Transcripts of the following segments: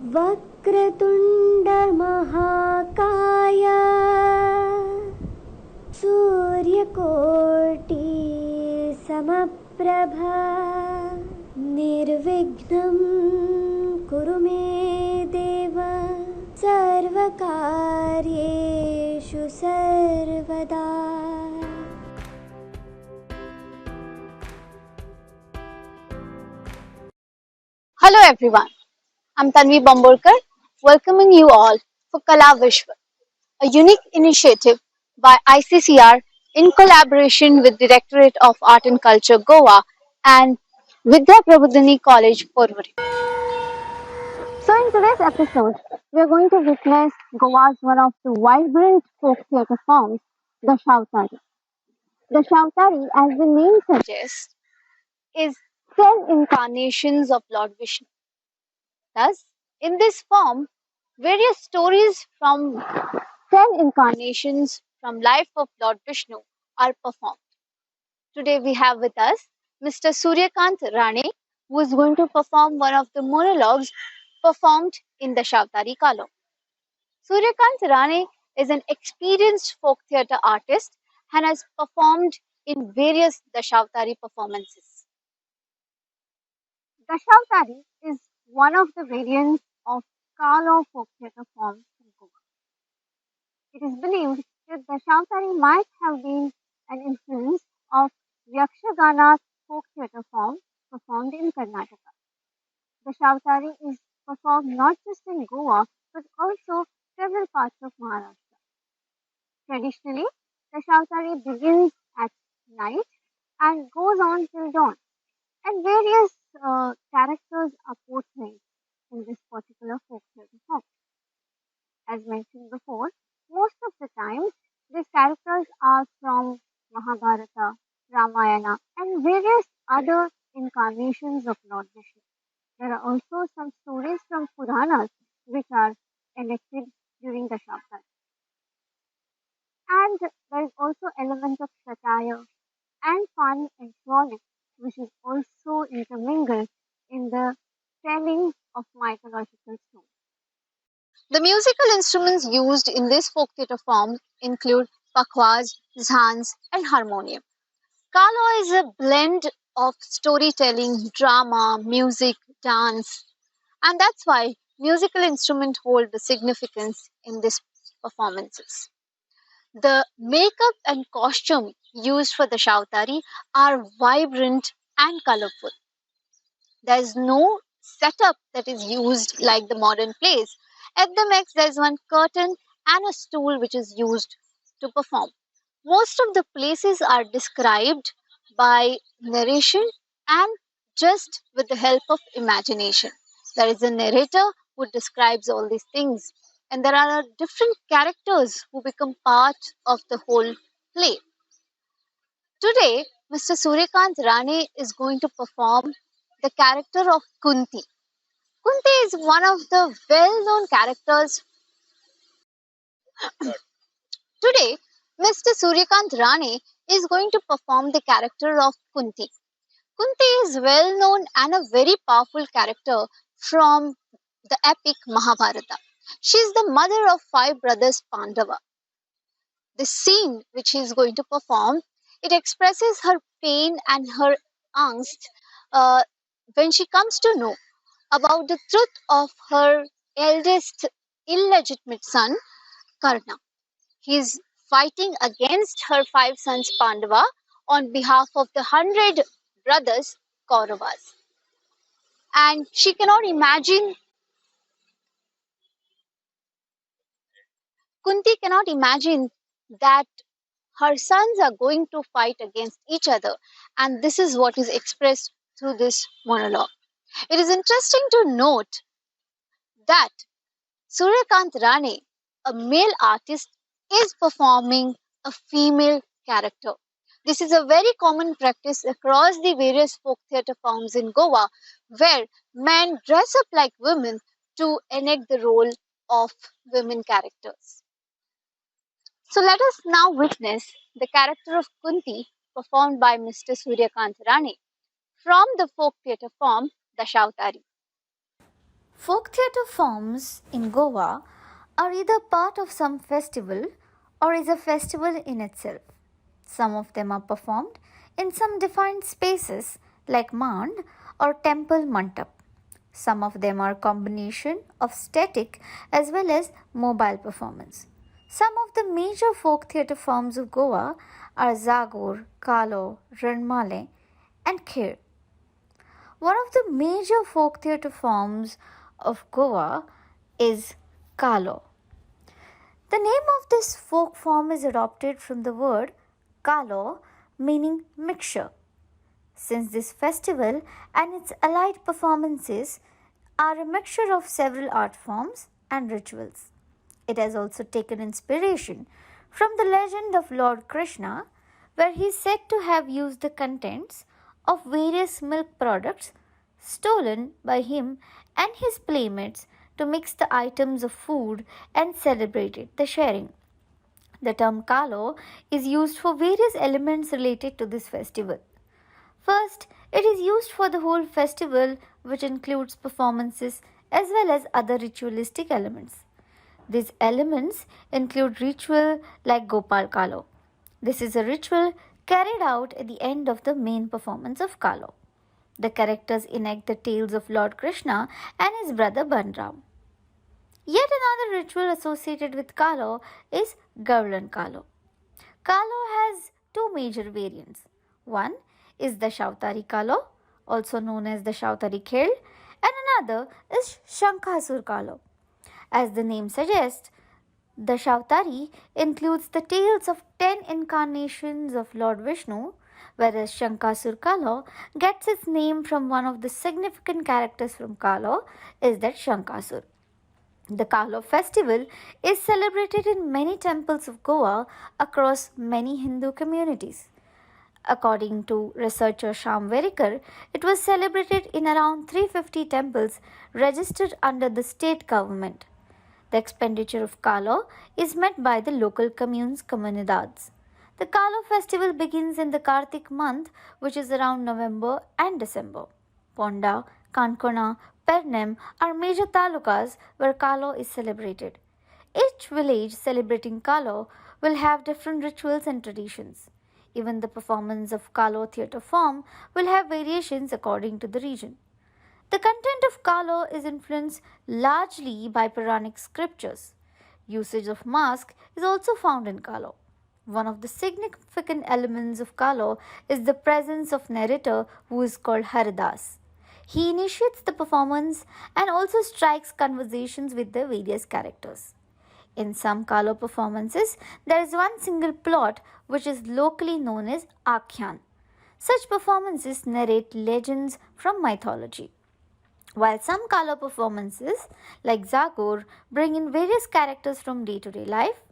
वक्रतुण्डमहाकाय सूर्यकोटि समप्रभा निर्विघ्नं कुरु मे देव सर्वकार्येषु सर्वदा. Hello everyone, I'm Tanvi Bambolkar, welcoming you all for Kala Vishwa, a unique initiative by ICCR in collaboration with Directorate of Art and Culture Goa and Vidya Prabodhini College, Porvorim. So in today's episode, we are going to witness Goa's one of the vibrant folk theatre forms, the Shautari. The Shautari, as the name suggests, is 10 incarnations of Lord Vishnu. Thus, in this form, various stories from 10 incarnations from life of Lord Vishnu are performed. Today we have with us Mr. Suryakant Rane, who is going to perform one of the monologues performed in the Shautari Kalo. Suryakant Rane is an experienced folk theatre artist and has performed in various Dashavatari performances. Dashavatari is one of the variants of Kalo folk theatre forms in Goa. It is believed that Dashavatari might have been an influence of Yakshagana folk theatre form performed in Karnataka. Dashavatari is performed not just in Goa but also several parts of Maharashtra. Traditionally, Dashavatari begins at night and goes on till dawn, and various characters are portrayed in this particular folk theatre form. As mentioned before, most of the times these characters are from Mahabharata, Ramayana, and various other incarnations of Lord Vishnu. There are also some stories from Puranas which are enacted during the Shautari. And there is also element of satire and fun and frolic which is also intermingled in the telling of mythological stories. The musical instruments used in this folk theatre form include pakhwaz, zhans, and harmonium. Kalo is a blend of storytelling, drama, music, dance, and that's why musical instruments hold the significance in these performances. The makeup and costume used for the Shautari are vibrant and colorful. There is no setup that is used like the modern plays. At the max, there is one curtain and a stool which is used to perform. Most of the places are described by narration and just with the help of imagination. There is a narrator who describes all these things, and there are different characters who become part of the whole play. Today, Mr. Suryakant Rane is going to perform the character of Kunti. Kunti is one of the well-known characters. Today, Mr. Suryakant Rane is going to perform the character of Kunti. Kunti is well known and a very powerful character from the epic Mahabharata. She is the mother of 5 brothers Pandava. The scene which he is going to perform, it expresses her pain and her angst when she comes to know about the truth of her eldest illegitimate son, Karna. He is fighting against her 5 sons Pandava on behalf of the 100 brothers Kauravas. And she cannot imagine, Kunti cannot imagine that her sons are going to fight against each other. And this is what is expressed through this monologue. It is interesting to note that Suryakant Rane, a male artist, is performing a female character. This is a very common practice across the various folk theatre forms in Goa, where men dress up like women to enact the role of women characters. So let us now witness the character of Kunti performed by Mr. Suryakant Rane from the folk theatre form Dashavatari. Folk theatre forms in Goa are either part of some festival or is a festival in itself. Some of them are performed in some defined spaces like mand or temple mantap. Some of them are combination of static as well as mobile performance. Some of the major folk theatre forms of Goa are Zagor, Kalo, Ranmale and Kher. One of the major folk theatre forms of Goa is Kalo. The name of this folk form is adopted from the word Kalo, meaning mixture. Since this festival and its allied performances are a mixture of several art forms and rituals. It has also taken inspiration from the legend of Lord Krishna, where he is said to have used the contents of various milk products stolen by him and his playmates to mix the items of food and celebrated the sharing. The term Kalo is used for various elements related to this festival. First, it is used for the whole festival, which includes performances as well as other ritualistic elements. These elements include ritual like Gopal Kalo. This is a ritual carried out at the end of the main performance of Kalo. The characters enact the tales of Lord Krishna and his brother Banram. Yet another ritual associated with Kalo is Gavlan Kalo. Kalo has two major variants. One is the Shautari Kalo, also known as the Shautari Khel, and another is Shankasur Kalo. As the name suggests, the Shautari includes the tales of 10 incarnations of Lord Vishnu, whereas Shankasur Kalo gets its name from one of the significant characters from Kalo, is that Shankasur. The Kalo festival is celebrated in many temples of Goa across many Hindu communities. According to researcher Sham Verikar, it was celebrated in around 350 temples registered under the state government. The expenditure of Kalo is met by the local communes comunidades. The Kalo festival begins in the Kartik month, which is around November and December. Ponda, Kankona, Pernem are major talukas where Kalo is celebrated. Each village celebrating Kalo will have different rituals and traditions. Even the performance of Kalo theatre form will have variations according to the region. The content of Kalo is influenced largely by Puranic scriptures. Usage of mask is also found in Kalo. One of the significant elements of Kalo is the presence of narrator who is called Haridas. He initiates the performance and also strikes conversations with the various characters. In some Kalo performances, there is one single plot which is locally known as Akhyan. Such performances narrate legends from mythology. While some Kalo performances, like Zagor, bring in various characters from day-to-day life,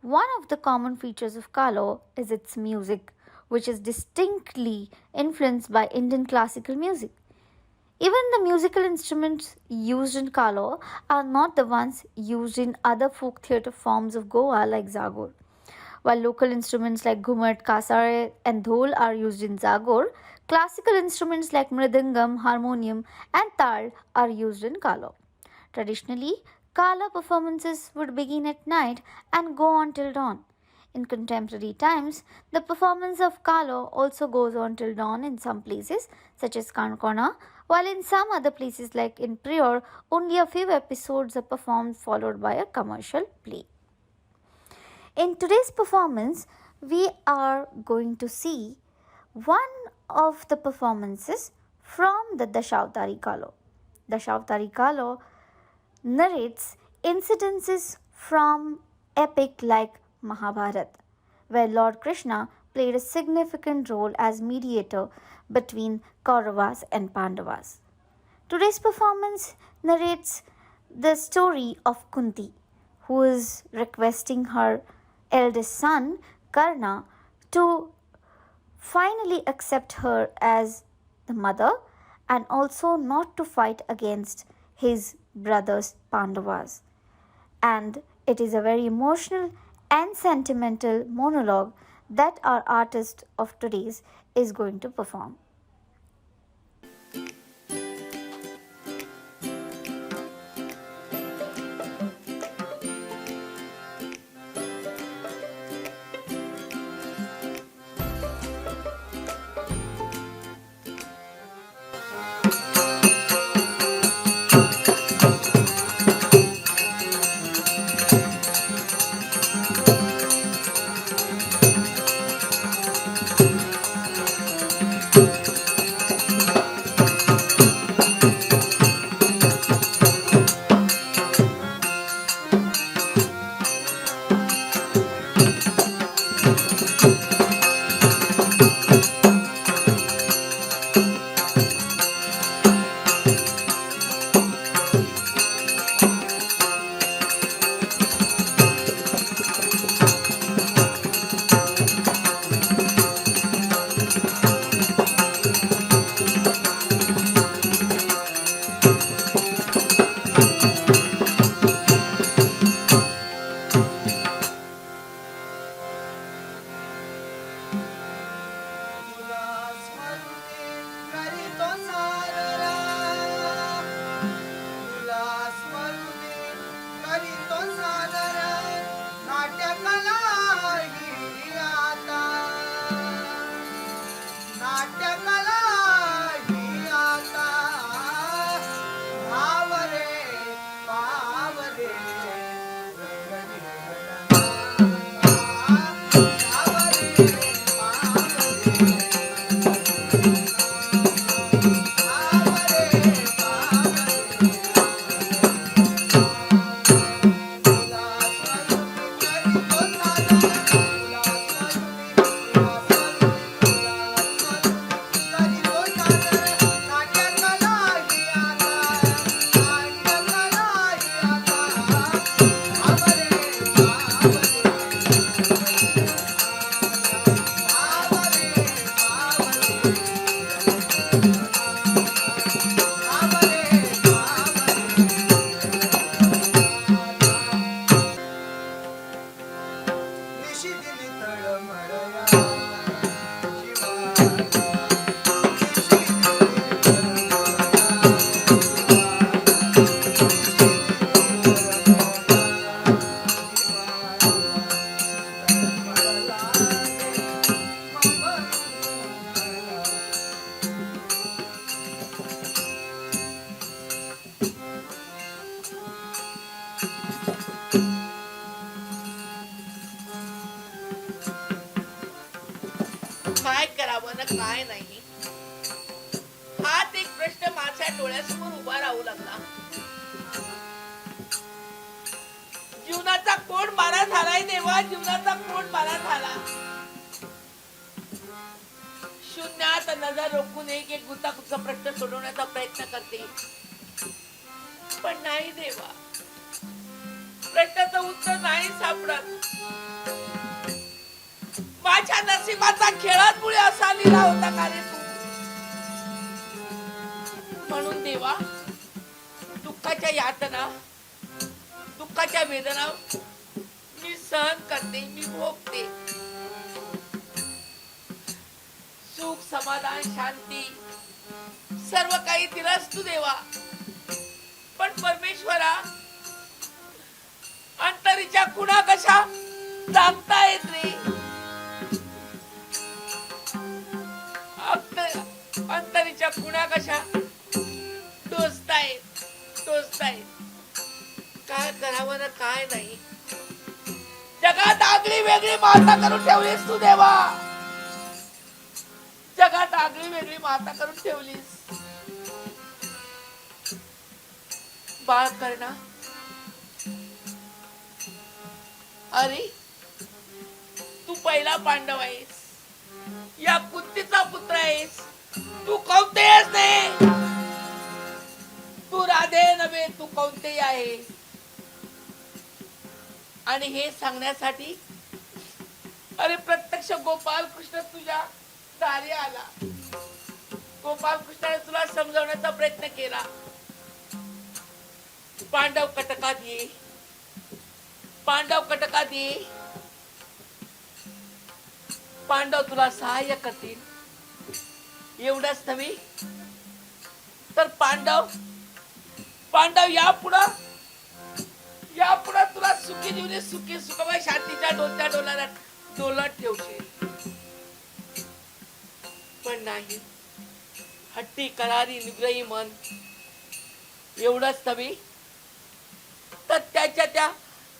one of the common features of Kalo is its music, which is distinctly influenced by Indian classical music. Even the musical instruments used in Kalo are not the ones used in other folk theatre forms of Goa like Zagor. While local instruments like Ghumar, Kasare and Dhol are used in Zagor, classical instruments like Mridangam, Harmonium and Tal are used in Kalo. Traditionally, Kalo performances would begin at night and go on till dawn. In contemporary times, the performance of Kalo also goes on till dawn in some places such as Kankona, while in some other places like in Prior, only a few episodes are performed followed by a commercial play. In today's performance, we are going to see one of the performances from the Dashavatari Kalo. Dashavatari Kalo narrates incidences from epic like Mahabharata, where Lord Krishna played a significant role as mediator between Kauravas and Pandavas. Today's performance narrates the story of Kunti, who is requesting her eldest son Karna to finally accept her as the mother and also not to fight against his brothers Pandavas. And it is a very emotional and sentimental monologue that our artist of today's is going to perform. चालला. जीवनाचा कोण मारा झालाय देवा, जीवनाचा कोण मारा झाला. शून्यात नजर रोखून एक गुंतागुंत प्रश्न सोडवण्याचा प्रयत्न करते, पण नाही देवा, प्रश्नाचं उत्तर नाही सापडत. माझ्या नशिबाचा खेळात मुळे असा लिहिला होता का रे तू? म्हणून देवा, दुःखाच्या यातना, दुःखाच्या वेदना मी सहन करते, मी भोगते. सुख, समाधान, शांती सर्व काही दिलास तू देवा, पण परमेश्वरा, अंतरीच्या खुणा कशा दाबता येत रे. अंतरीच्या खुणा कशा टोचतायत. काय करावं ना काय नाही. जगात आगळी वेगळी माता करून ठेवलीस तू देवा, जगात आगळी वेगळी माता करून ठेवलीस. बाळ करणा, अरे तू पहिला पांडव आहेस, या कुंतीचा पुत्र आहेस, तू कौंतेयच नाही. तू राधे नव्हे, तू कौंतेय आहे. आणि हे सांगण्यासाठी अरे प्रत्यक्ष गोपाल कृष्ण तुझ्या दारी आला. गोपाल कृष्णाने तुला समजवण्याचा प्रयत्न केला. पांडव कटकात ये, पांडव कटकात ये, पांडव तुला सहाय्य करतील. एवढंच नव्हे तर पांडव यापुढे तुला सुखी जीवने सुखी सुखमय शांतीच्या डोलत्या डोलत ठेवशील. पण नाही, हट्टी करारी निग्रही मन. एवढंच नव्हे तर त्याच्या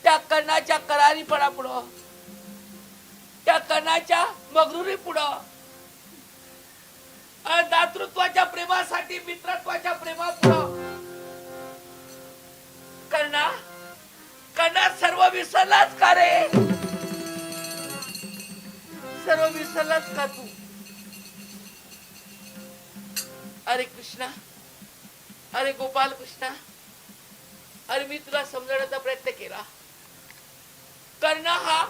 त्या कर्णाच्या करारीपणा पुढं, त्या कर्णाच्या मगरुरी पुढं, दातृत्वाच्या प्रेमासाठी मित्रत्वाच्या प्रेमापुढं कर्णा सर्व विसरलाच का रे? सर्व विसरलाच का तू? अरे कृष्णा, अरे गोपाल कृष्णा, अरे मी तुला समजवण्याचा प्रयत्न केला. कर्ण हा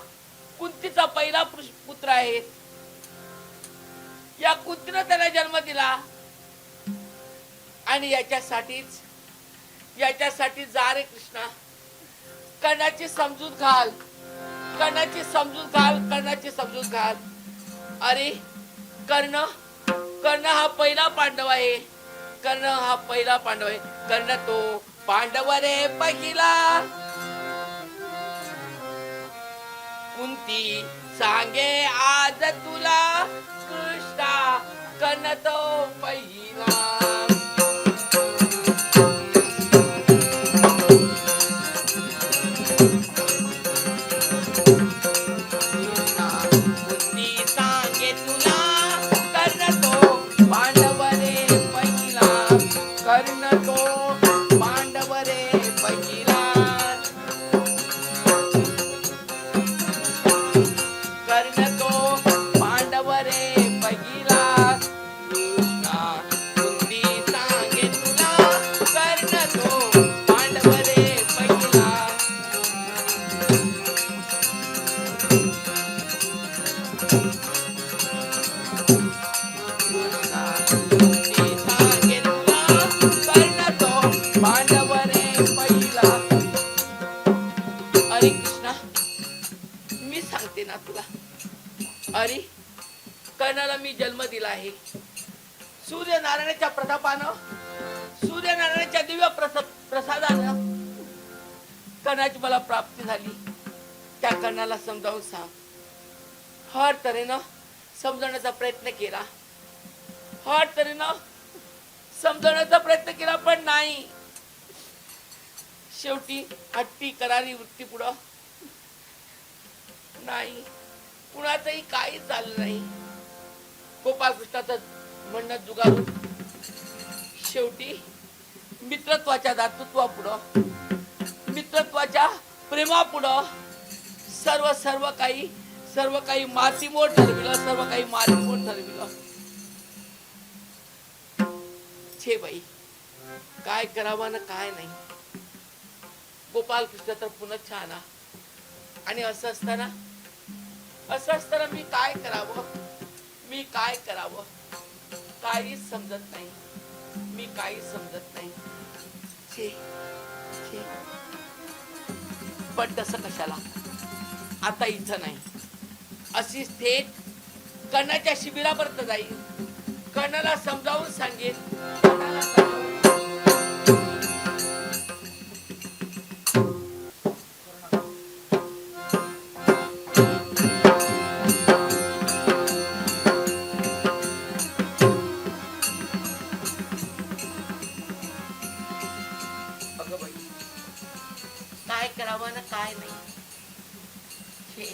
कुंतीचा पहिला पुत्र आहे. या कुंतीनं त्याला जन्म दिला आणि याच्यासाठीच जा रे कृष्णा, कर्णाची समजूत घाल, कर्णाची समजूत घाल. अरे कर्ण हा पहिला पांडव आहे. कर्ण तो पांडव रे पहिला. कुंती सांगे आज तुला कृष्णा, कर्ण तो पहिला. अरे कर्णाला मी जन्म दिला आहे. सूर्यनारायणाच्या प्रतापानं, सूर्यनारायणाच्या दिव्य प्रसादानं कर्णाची मला प्राप्ती झाली. त्या कर्णाला समजावून सांग. हर तऱ्हेनं समजवण्याचा प्रयत्न केला, पण नाही. शेवटी हट्टी करारी वृत्ती पुढं नाही, कुणाचंही काही चाललं नाही. गोपाल कृष्णाचं म्हणणं जुगारून शेवटी मित्रत्वाच्या दातृत्वापुढं, मित्रत्वाच्या प्रेमापुढं सर्व सर्व काही मातीमोड ठरविलं, सर्व काही मातीमोड ठरविलं. छे बाई, काय करावं ना काय नाही. गोपाल कृष्ण तर पुन्हा छान. आणि असं असताना मी काय करावं, मी काय करावं, काहीच समजत नाही, मी काहीच समजत नाही. छे छे. पण तसं कशाला, आता इथं नाही. अशी थेट कर्णाच्या शिबिरापर्यंत जाईल, कर्णाला समजावून सांगेन. अगं बाई, काय करावं ना काय नाही. छे.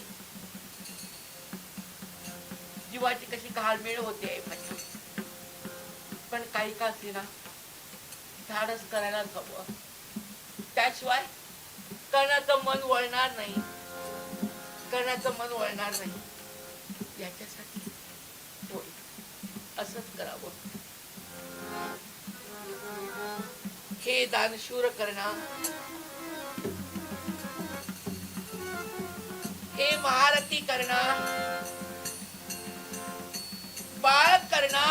जीवाची कशी घालमेळ होते माझी. पण काही का असेना धाडस करायला हवं. त्याशिवाय कर्णाचं मन वळणार नाही, कर्णाचं मन वळणार नाही. याच्यासाठी होय, असंच करावं. हे दानशूर कर्णा, हे महारथी कर्णा, बाळ कर्णा,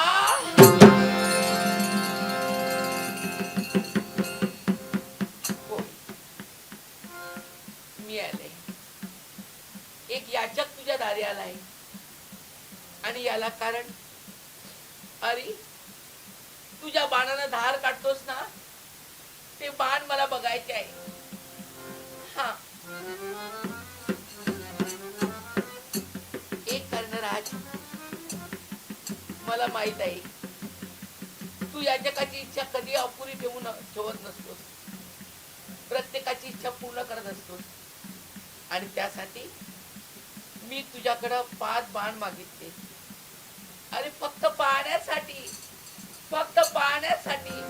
मी आले. एक याचक तुझ्या दारी आलाय. आणि याला कारण, अरे तुझ्या बाणानं धार काढतोस ना, ते बाण मला बघायचे आहे. हा, एक कर्णराज, मला माहित आहे तू याचकाची इच्छा कधी अपुरी ठेवत नसतोस. प्रत्येकाची इच्छा पूर्ण करत असतोस. आणि त्यासाठी मी तुझ्याकडं 5 बाण मागितले. अरे फक्त पाहण्यासाठी, फक्त पाहण्यासाठी.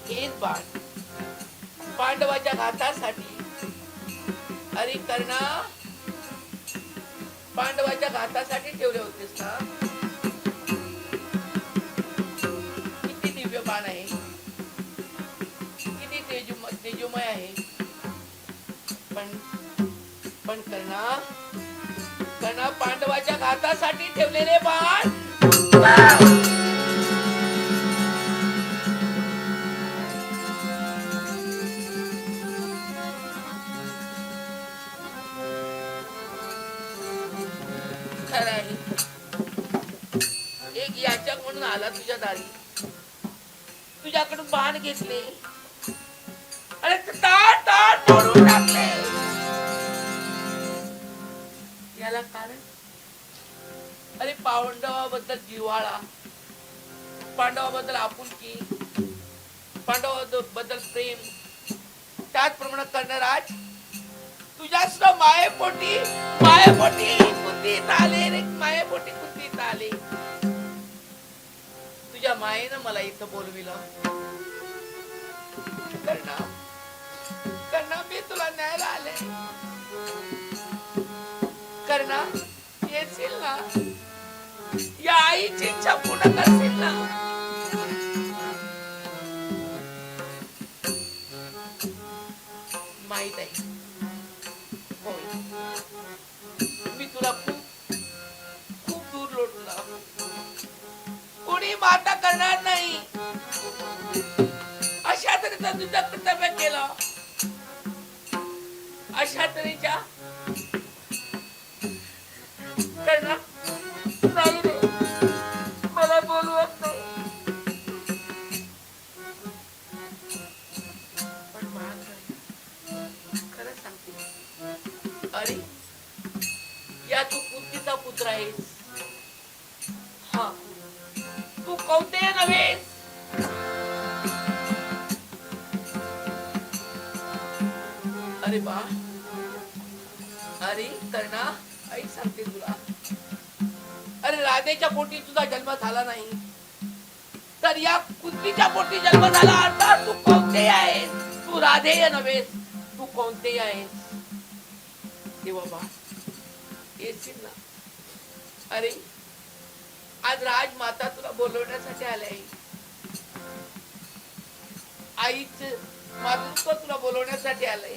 हेच बाण पांडवाच्या घातासाठी. अरे कर्णा, पांडवाच्या घातासाठी ठेवले होतेस ना. किती दिव्य बाण आहे, किती तेजोमय आहे. पण कर्णा, पांडवाच्या घातासाठी ठेवलेले बाण खरं आहे. एक याचक म्हणून आला तुझ्या दारी, तुझ्याकडून बाण घेतले आणि ताट ताट मोडून टाकले. याला कारण, अरे पांडवाबद्दल जिव्हाळा, पांडवाबद्दल आपुलकी, पांडवाबद्दल प्रेम. त्याचप्रमाणे कर्णराज तुझ्या मायेपोटी कुंतीत आले रे, मायेपोटी कुंतीत आले. तुझ्या मायेनं मला इथं बोलविलं. कर्णा, मी तुला न्यायला आले. कर्णा, येशील ना, या आईची इच्छा पूर्ण करशील ना. माहित आहे, होय, मी तुला खूप दूर लोटला. कोणी माता करणार नाही अशा तऱ्हेचा तुझं कर्तव्य केलं. अशा तऱ्हेच्या कर्णा, नाही रे, मला बोलवत नाही. पण खरं सांगते, अरे या तू कुंतीचा पुत्र आहेस. हा, तू कौंतेय नव्हेस. अरे बा, अरे कर्णा, आई सांगते तुला, अरे राधेच्या पोटी तुझा जन्म झाला नाही, तर या कुंतीच्या पोटी जन्म झाला. अर्थात तू कोणते आहेस? तू राधेय नव्हेस, तू कोणते आहेस? देवा बा, येशील ना? अरे आज राजमाता तुला बोलवण्यासाठी आले. आईच मातृत्व तुला बोलवण्यासाठी आलंय.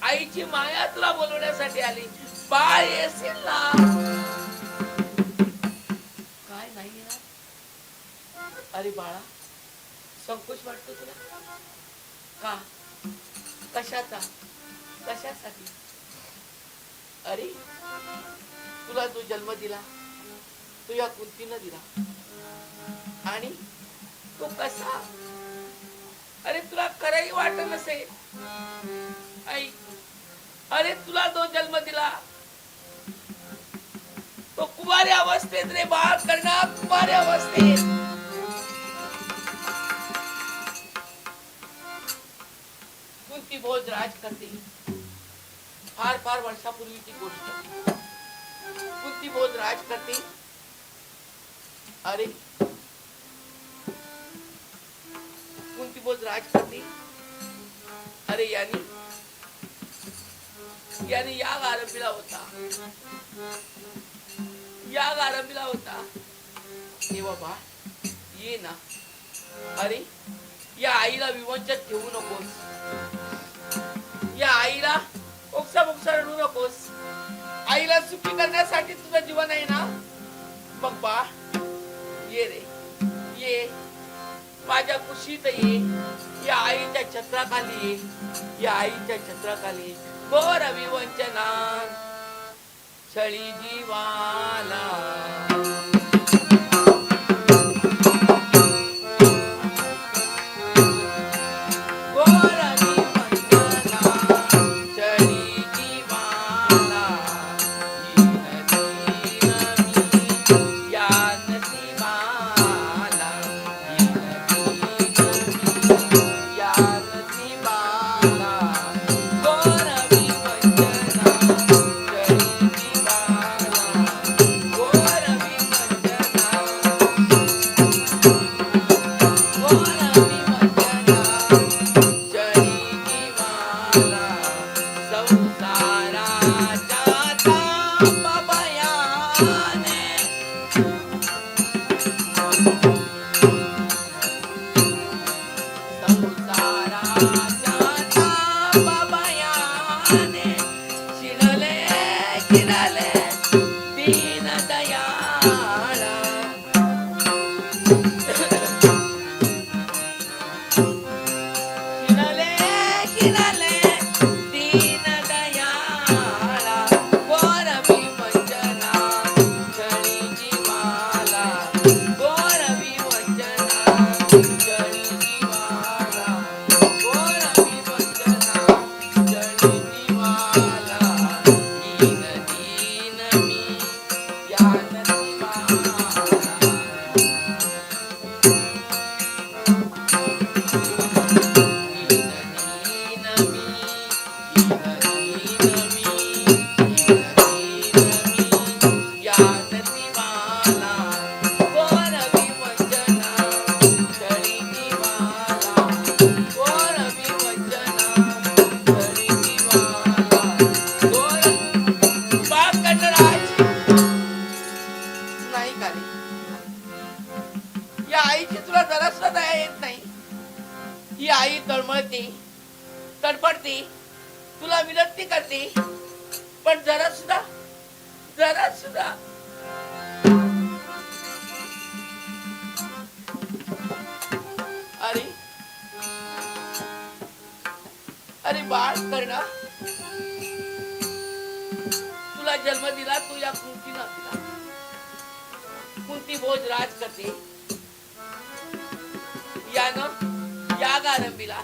आईची माया तुला बोलवण्यासाठी आली. बाळ येशील ना? काय नाही ना? अरे बाळा, संकोच वाटतो तुला का? कशाचा? कशासाठी? अरे तुला जो जन्म दिला तो या कुंतीनं दिला. आणि तो कसा? अरे तुला खरंही वाटत नसेल आई, अरे तुला जो जन्म दिला तो कुमारी अवस्थेत रे बाळ कर्णा, कुमारी अवस्थेत. कुंती भोज राज करते. फार फार वर्षापूर्वीची गोष्ट. कुंती भोज राज करते. अरे कुंती भोज राज करते. अरे यानी याग आरंभीला होता. याग आरंभीला होता. देवा बा, ये ना. अरे या आईला विवंचन ठेवू नकोस. या आईला ओक्सा बोक्सा रडू नकोस. आईला सुखी करण्यासाठी तुझं जीवन आहे ना. मग बा, ये रे, ये माझ्या कुशीत ये. या आईच्या छत्राखाली ये. या आईच्या छत्राखाली घोर विवंचना छळी जीवाला. तडपडते, तुला विनंती करते, पण जरा सुद्धा अरे बाळ कर्णा, तुला जन्म दिला तू या कुंतीनं दिला. कुंती भोज राज करते. यानं याग आरंभीला.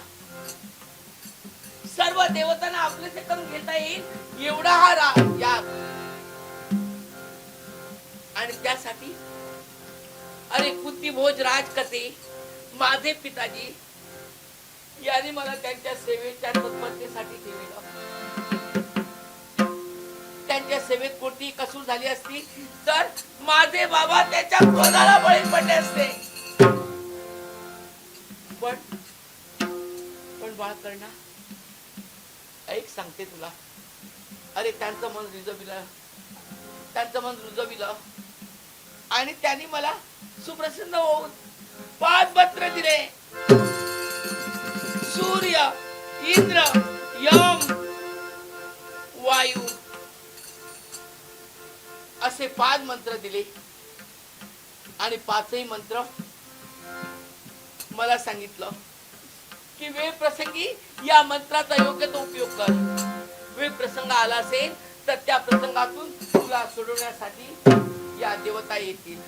सर्व देवतांना आपलेसे करून घेता येईल एवढा हा याग. आणि त्यासाठी अरे कुंती भोज राज करते. माझे पिताजी यांनी मला त्यांच्या सेवेच्या तत्परतेसाठी ठेवलं. सेवेत कोणती कसूर झाली असती तर माझे बाबा त्याच्या क्रोधाला बळी पडले असते. पण बाळ करणा, ऐक सांगते तुला. अरे त्यांचं मन रुजविलं आणि त्यांनी मला सुप्रसन्न होऊन 5 मंत्र दिले. सूर्य, इंद्र, यम, वायू असे 5 मंत्र दिले आणि 5ही मंत्र मला सांगितलं की वेळ प्रसंगी या मंत्राचा योग्य तो उपयोग कर. वेळ प्रसंग आला असेल तर त्या प्रसंगातून तुला सोडवण्यासाठी या देवता येतील.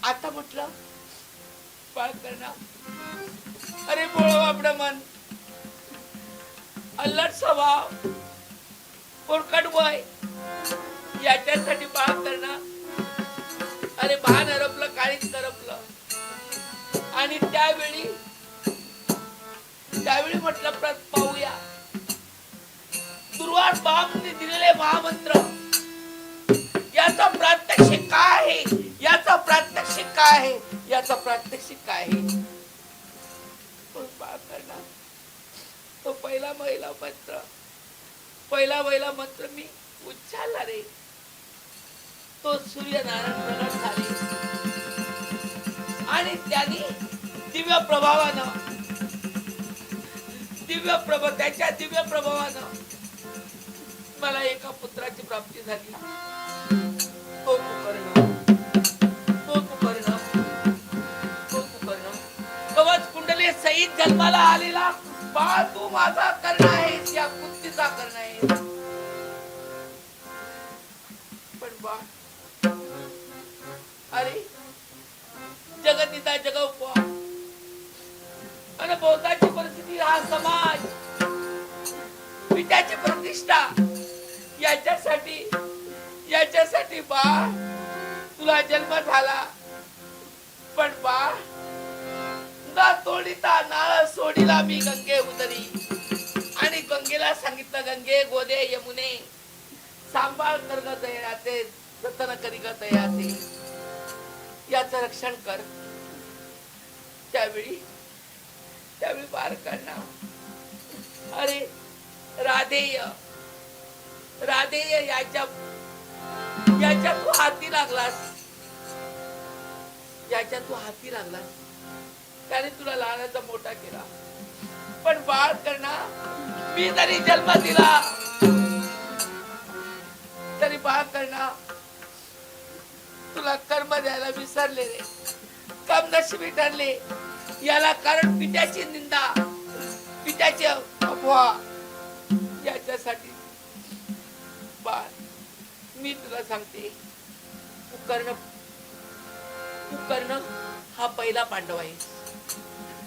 आता म्हटलं बाळ करणा, अरे बोळ आपलं मन, अल्लड स्वभाव, कोरकट वय, याच्यासाठी बाळ करणा. अरे भान हरपलं, काळीच करपलं. आणि त्यावेळी म्हटलं पाहूया दुर्वास बाबांनी दिलेले महामंत्र याचा प्रात्यक्षिक काय आहे, याचा प्रात्यक्षिक काय आहे, याचा प्रात्यक्षिक काय आहे. तो पहिला मंत्र मी उच्चारला रे. तो सूर्यनारायण प्रगट झाले आणि त्यांनी त्याच्या दिव्य प्रभावानं मला एका पुत्राची प्राप्ती झाली. तो तू कर्ण कवच कुंडली सहित जन्माला आलेला बाळ तू माझा कर्ण आहेस, या कुस्तीचा कर्ण आहेस. पण बाळ, अरे जगतिता जग उपवा आणि बहुताची परिस्थिती, हा समाज, पित्याची प्रतिष्ठा, याच्यासाठी बाळ तुला जन्म झाला. पण बाळ ना तोडिता नाळ सोडिला मी गंगे उदरी आणि गंगेला सांगितलं, गंगे गोदे यमुने सांभाळ कर ग दयाते, जतन करी ग दयाते, याचं रक्षण कर. त्यावेळी बाळ करणा, अरे राधेय याच्या तू हाती लागलास, त्याने तुला लहानाचा मोठा केला. पण बाळ करणा, मी जरी जन्म दिला तरी बाळ करणा तुला कर्म द्यायला विसरले रे, कमनशिबी ठरले. याला कारण पित्याची निंदा, पित्याची अफवा. याच्यासाठी बाळ मी तुला सांगते, तू कर्ण हा पहिला पांडव आहे.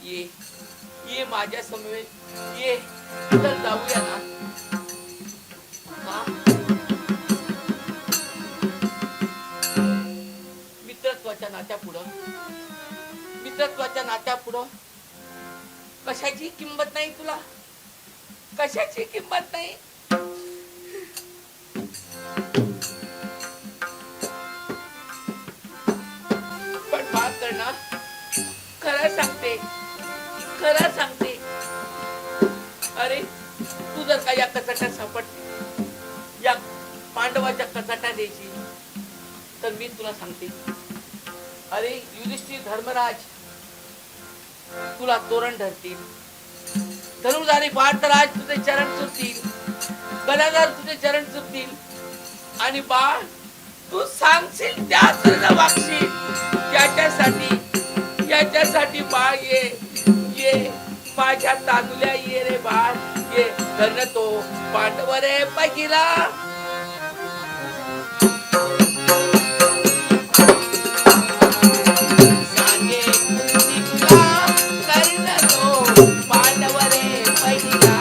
ये माझ्या समवेत ये, तर जाऊया ना. मित्रत्वाच्या नात्या पुढं कशाची किंमत नाही तुला, कशाची किंमत नाही. पण बाळ करणा, खरं सांगते, अरे तू जर का या कचाट्यात सापडते, या पांडवाच्या कचाट्यात द्यायची, तर मी तुला सांगते, अरे युधिष्ठिर, धर्मराज तुला तोरण धरतील, धनुर्धारी पार्थराज तुझे चरण चुकतील, गदाधर तुझे चरण चुकतील, आणि बाळ तू सांगशील त्याच वागशील. याच्यासाठी बाळ ये माझ्या तांदुल्या ये रे बाळ, ये धन तो पांडव रे पहिला. पांडव रे पहिला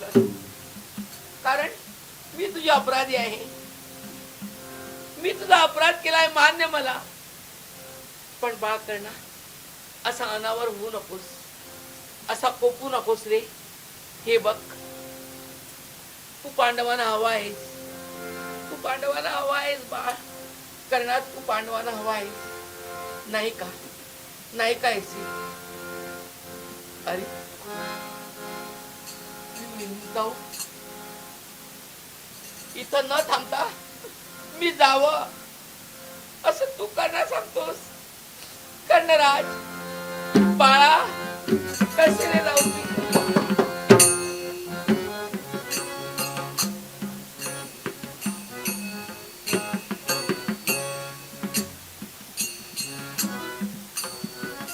म्हटलं, कारण मी तुझी अपराधी आहे. मी तुझा अपराध केलाय मान्य मला, पण बाळ करणा असा अनावर होऊ नकोस, असा कोपू नकोस रे. हे बघ, तू पांडवांना हवा आहेस, तू पांडवांना हवा आहेस बाळ करणा, तू पांडवांना हवा आहेस नाही का? नाही का ऐसी? अरे मी जाऊ इथं न थांबता मी जावं असं तू करणं सांगतोस? कर्णराज बाळा, कसे रे जाऊ मी?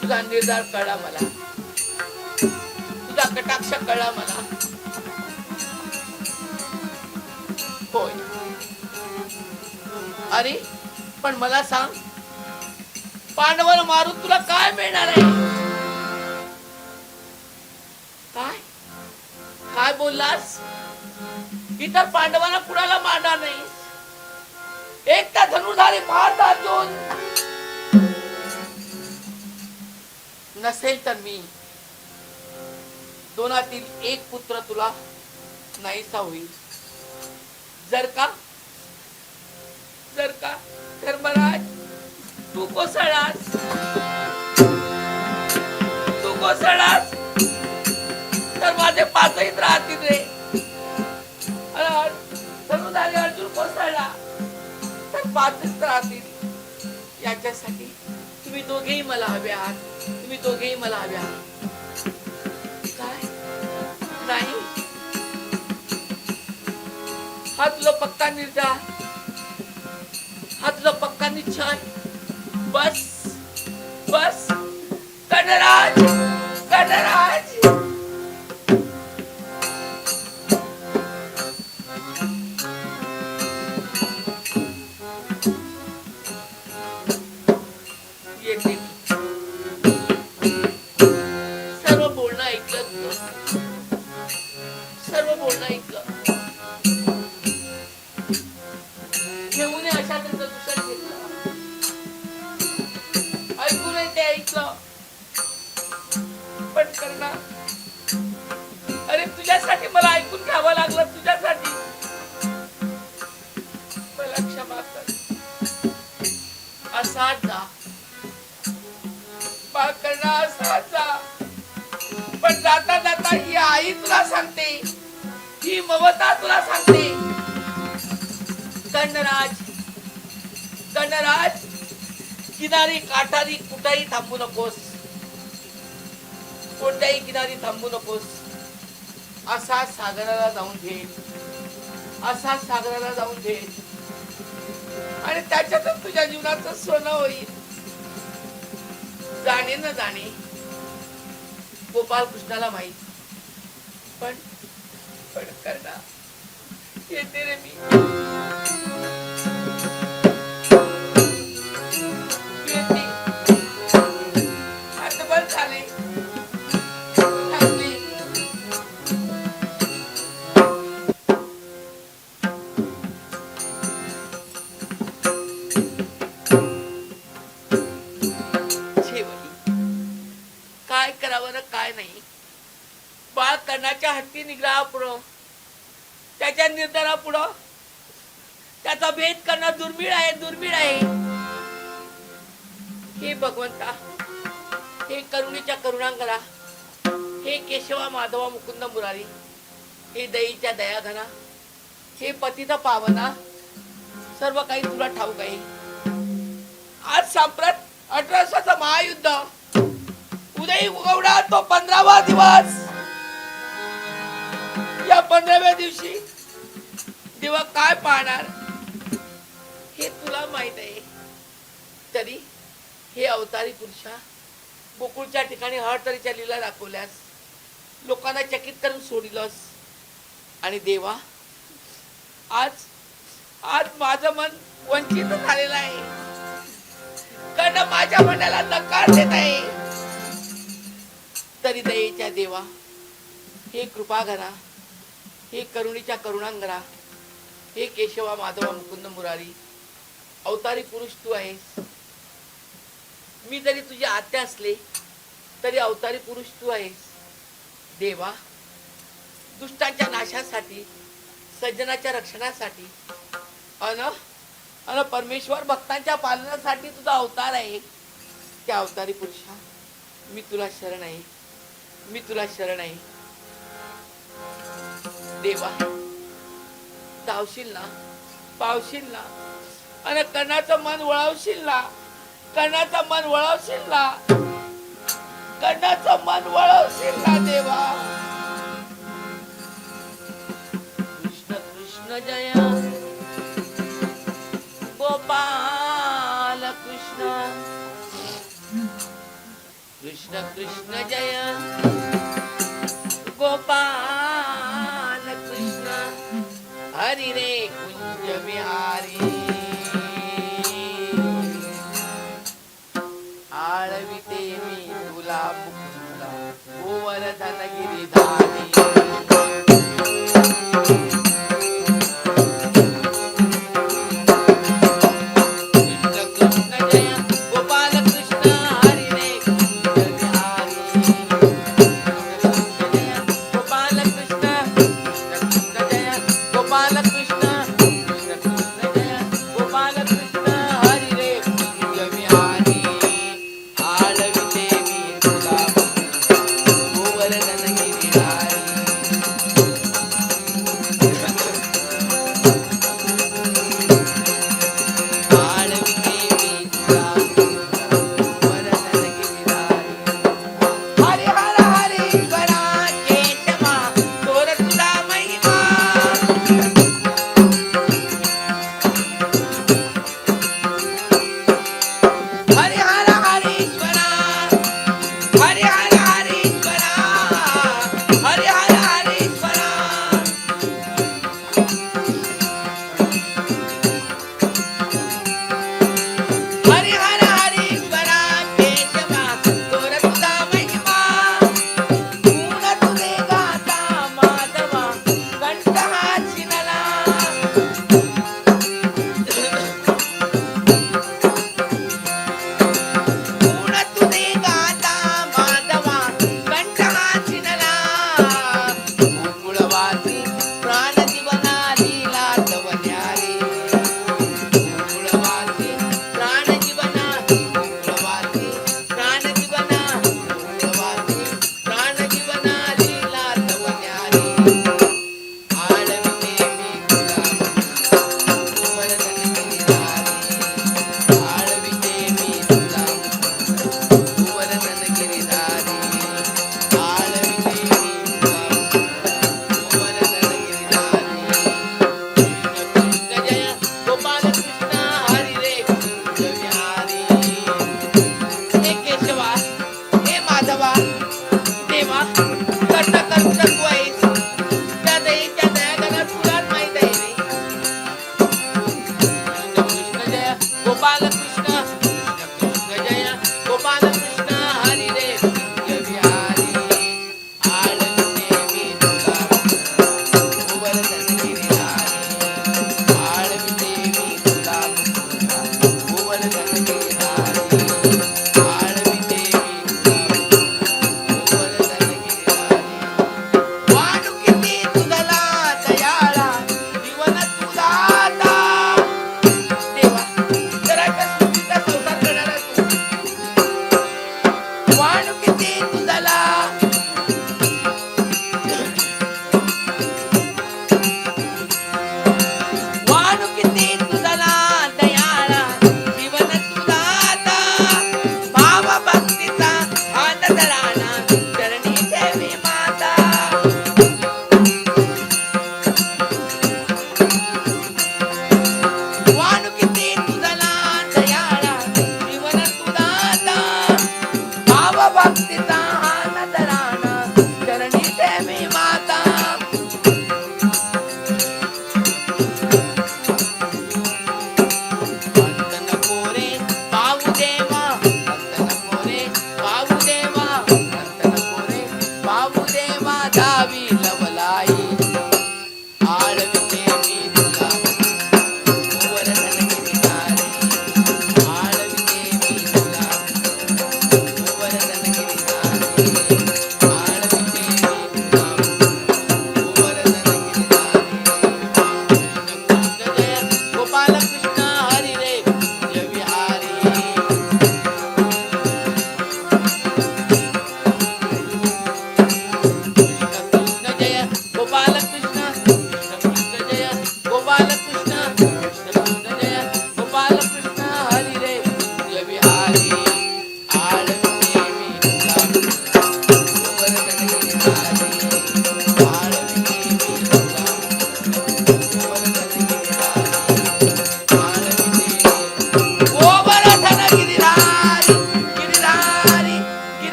तुझा निर्धार कळला मला, तुझा कटाक्ष कळला मला. होय, अरे पण मला सांग, पांडवांना मारून तुला काय मिळणार आहे? काय काय बोललास? इतर पांडवांना कुणाला मारणार नाही? एकटा धनुर्धारी भारत अर्जुन नसेल तर मी दोनातील एक पुत्र तुला नाहीसा होईल. जर का धर्मराज तू कोसळलास, तर माझे पाचही राहतील रे. धनुर्धारी अर्जुन कोसळला तर पाचच राहतील. याच्यासाठी तुम्ही दोघेही मला हवे आहात, तुम्ही दोघेही मला हवे आहात. काय नाही? हा तुला पक्का निर्धार, हा तुला पक्का निश्चय? बस बस कर्णराज, कर्णराज. येते सर्व बोलणं ऐकलं, सर्व बोलणं ऐकलं. घेऊन अशा त्याचं दुसरं घेतलं, ऐकून ते ऐकलं. पण करणा, अरे तुझ्यासाठी मला ऐकून घ्यावं लागलं, तुझ्यासाठी. मला क्षमा कर. असाच जा बाळ करणा, असाच जा. पण जाता जाता ही आई तुला सांगते, ही ममता तुला सांगते, कर्णराज, कर्णराज किनारी काठारी कुठेही थांबू नकोस, कोणत्याही किनारी थांबू नकोस. असा सागराला जाऊन भेट, असा सागराला जाऊन भेट, आणि त्याच्यातच तुझ्या जीवनाचं सोनं होईल. जाणे न जाणे गोपाल कृष्णाला माहित, पण कर्णा येते रे मी. काय करावं ना काय नाही. बाळ कर्णाच्या हत्ती निग्रहापुढं, त्याच्या निर्धारापुढं त्याचा भेद करणं दुर्मिळ आहे, दुर्मिळ आहे. हे भगवंता, हे करुणेच्या करुणांकरा, हे केशवा माधवा मुकुंद मुरारी, हे दयेच्या दयाघना, हे पतिता पावना, सर्व काही तुला ठाऊक आहे. आज सांप्रत 1800चं महायुद्ध उदयी उगवणार तो 15वा दिवस. या 15व्या दिवशी देवा काय पाहणार हे तुला माहित आहे. तरी हे अवतारी पुरुषा, गोकुळच्या ठिकाणी हरतरीच्या लीला दाखवल्यास, लोकांना चकित करून सोडिलस. आणि देवा, आज आज माझं मन वंचित झालेलं आहे. कर्ण माझ्या मनाला नकार देत आहे. तरी दयेच्या देवा, हे कृपा घरा, हे करुणीच्या करुणांगरा, हे केशवा माधवा मुकुंद मुरारी, अवतारी पुरुष तू आहेस. मी जरी तुझी आत्या असले तरी अवतारी पुरुष तू आहेस. देवा, दुष्टांच्या नाशासाठी, सज्जनाच्या रक्षणासाठी अन परमेश्वर भक्तांच्या पालनासाठी तुझा अवतार आहे. त्या अवतारी पुरुषा, मी तुला शरण आहे, मी तुला शरण आहे. देवा, धावशील ना, पावशील ना, आणि कर्णाचं मन वळवशील ना, कर्णाचं मन वळवशील ना, कर्णाचं मन वळवशील ना देवा. कृष्ण कृष्ण जय गोपाल कृष्ण, कृष्ण कृष्ण जय गोपाल कृष्ण, हरि रे कुंज विहारी. आळविते मी तुला Mukunda, Govardhan Giridhari.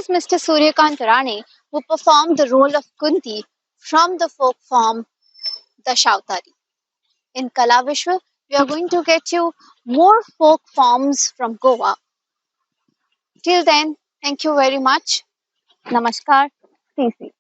was Mr. Suryakant Rane, who performed the role of Kunti from the folk form Dashautari. In Kala Vishwa, we are going to get you more folk forms from Goa. Till then, thank you very much. Namaskar. Stay safe.